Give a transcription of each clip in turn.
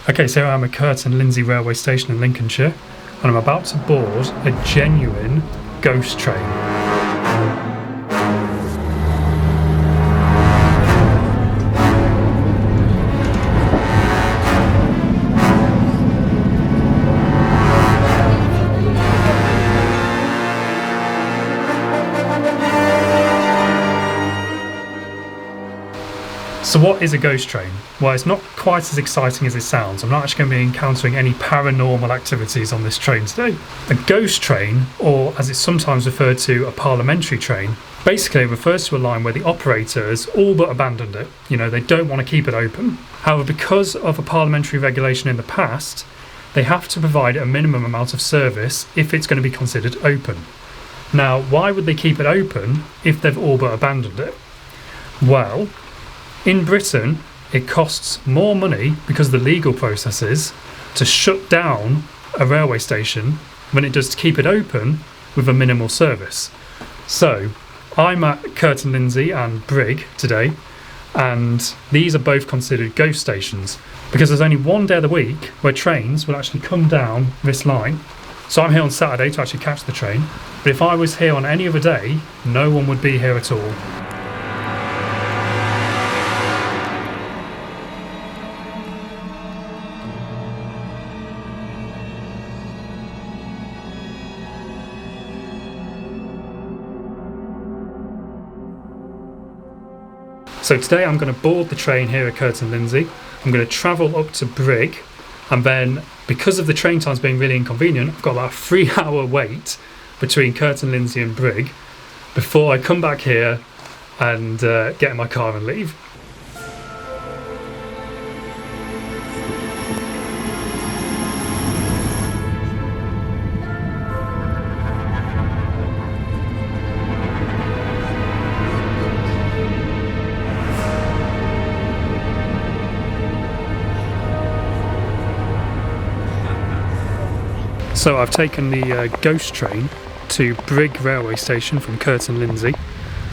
Okay, so I'm at Kirton Lindsey railway station in Lincolnshire, and I'm about to board a genuine ghost train. So what is a ghost train? Well, it's not quite as exciting as it sounds. I'm not actually going to be encountering any paranormal activities on this train today. A ghost train, or as it's sometimes referred to, a parliamentary train, basically refers to a line where the operator has all but abandoned it. You know, they don't want to keep it open. However, because of a parliamentary regulation in the past, they have to provide a minimum amount of service if it's going to be considered open. Now, why would they keep it open if they've all but abandoned it? Well, in Britain, it costs more money because of the legal processes to shut down a railway station than it does to keep it open with a minimal service. So, I'm at Kirton Lindsey and Brigg today, and these are both considered ghost stations because there's only one day of the week where trains will actually come down this line. So I'm here on Saturday to actually catch the train, but if I was here on any other day, no one would be here at all. So today I'm going to board the train here at Kirton Lindsey. I'm going to travel up to Brigg, and then because of the train times being really inconvenient, I've got about a 3-hour wait between Kirton Lindsey and Brigg before I come back here and get in my car and leave. So I've taken the ghost train to Brigg railway station from Kirton Lindsey.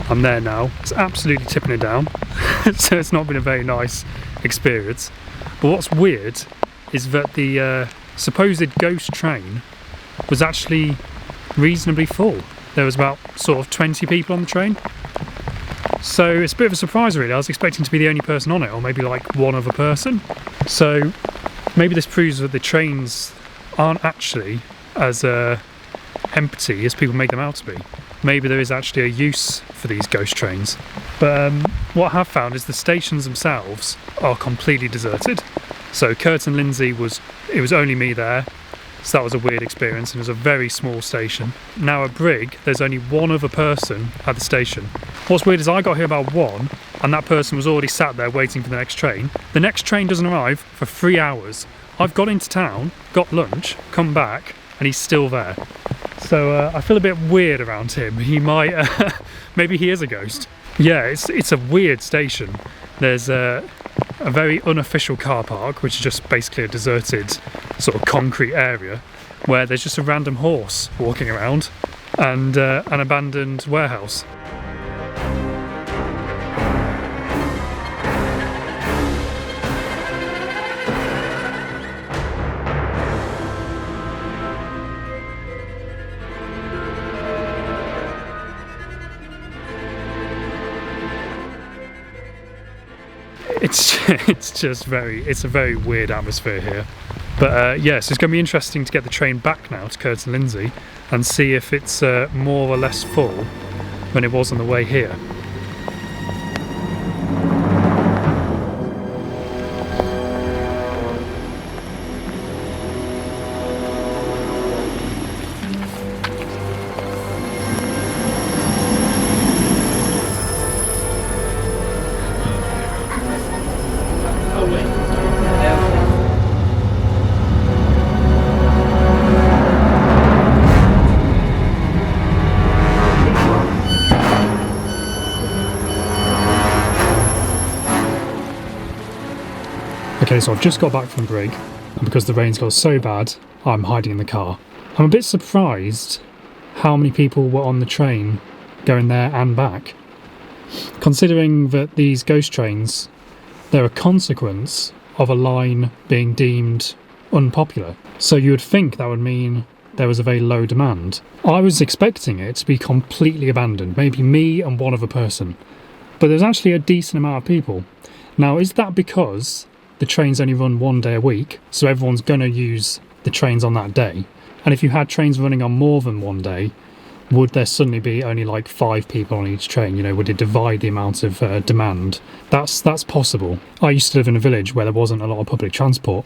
I'm there now. It's absolutely tipping it down, so it's not been a very nice experience. But what's weird is that the supposed ghost train was actually reasonably full. There was about sort of 20 people on the train. So it's a bit of a surprise really. I was expecting to be the only person on it, or maybe like one other person. So maybe this proves that the trains aren't actually as empty as people make them out to be. Maybe there is actually a use for these ghost trains. But what I have found is the stations themselves are completely deserted. So Kirton Lindsey it was only me there, so that was a weird experience, and it was a very small station. Now at Brigg, there's only one other person at the station. What's weird is I got here about 1, and that person was already sat there waiting for the next train. The next train doesn't arrive for 3 hours. I've got into town, got lunch, come back, and he's still there. So I feel a bit weird around him. He might, maybe he is a ghost. Yeah, it's a weird station. There's a very unofficial car park, which is just basically a deserted sort of concrete area, where there's just a random horse walking around, and an abandoned warehouse. It's a very weird atmosphere here. But yes, it's going to be interesting to get the train back now to Kirton Lindsey and see if it's more or less full than it was on the way here. Okay, so I've just got back from Brigg, and because the rain's got so bad, I'm hiding in the car. I'm a bit surprised how many people were on the train going there and back. Considering that these ghost trains, they're a consequence of a line being deemed unpopular. So you would think that would mean there was a very low demand. I was expecting it to be completely abandoned, maybe me and one other person. But there's actually a decent amount of people. Now, is that because the trains only run one day a week, so everyone's going to use the trains on that day? And if you had trains running on more than one day, would there suddenly be only like 5 people on each train? You know, would it divide the amount of demand? That's possible. I used to live in a village where there wasn't a lot of public transport,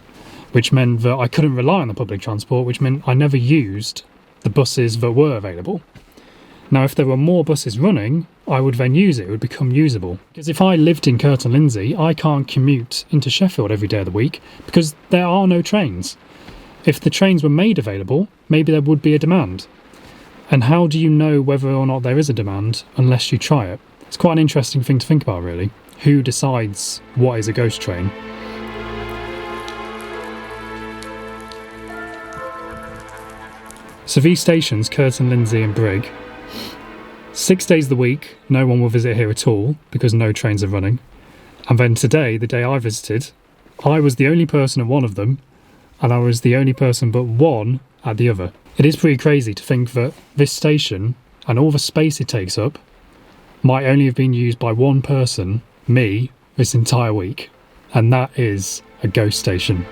which meant that I couldn't rely on the public transport, which meant I never used the buses that were available. Now, if there were more buses running, I would then use it. It would become usable. Because if I lived in Kirton, Lindsey, I can't commute into Sheffield every day of the week because there are no trains. If the trains were made available, maybe there would be a demand. And how do you know whether or not there is a demand unless you try it? It's quite an interesting thing to think about, really. Who decides what is a ghost train? So these stations, Kirton, Lindsey and Brigg, 6 days of the week, no one will visit here at all because no trains are running. And then today, the day I visited, I was the only person at one of them, and I was the only person but one at the other. It is pretty crazy to think that this station and all the space it takes up might only have been used by one person, me, this entire week. And that is a ghost station.